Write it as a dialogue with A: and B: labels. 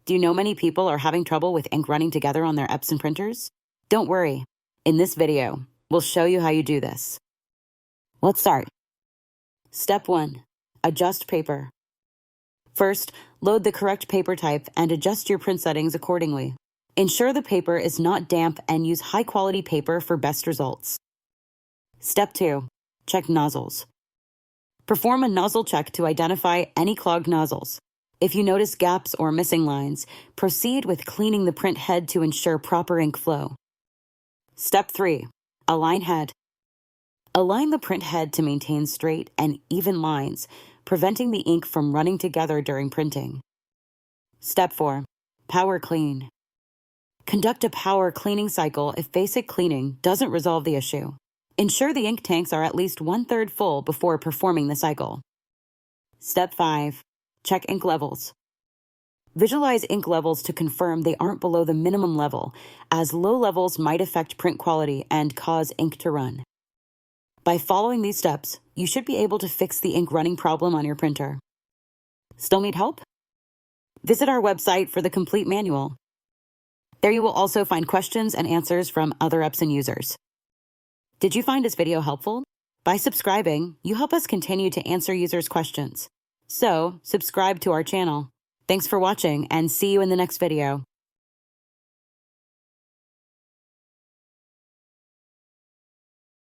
A: Do you know many people are having trouble with ink running together on their Epson printers? Don't worry. In this video, we'll show you how you do this. Let's start. Step 1. Adjust paper. First, load the correct paper type and adjust your print settings accordingly. Ensure the paper is not damp and use high-quality paper for best results. Step 2. Check nozzles. Perform a nozzle check to identify any clogged nozzles. If you notice gaps or missing lines, proceed with cleaning the print head to ensure proper ink flow. Step 3. Align head. Align the print head to maintain straight and even lines, preventing the ink from running together during printing. Step 4. Power clean. Conduct a power cleaning cycle if basic cleaning doesn't resolve the issue. Ensure the ink tanks are at least 1/3 full before performing the cycle. Step 5. Check ink levels. Visualize ink levels to confirm they aren't below the minimum level, as low levels might affect print quality and cause ink to run. By following these steps, you should be able to fix the ink running problem on your printer. Still need help? Visit our website for the complete manual. There you will also find questions and answers from other Epson users. Did you find this video helpful? By subscribing, you help us continue to answer users' questions. So, subscribe to our channel. Thanks for watching and see you in the next video.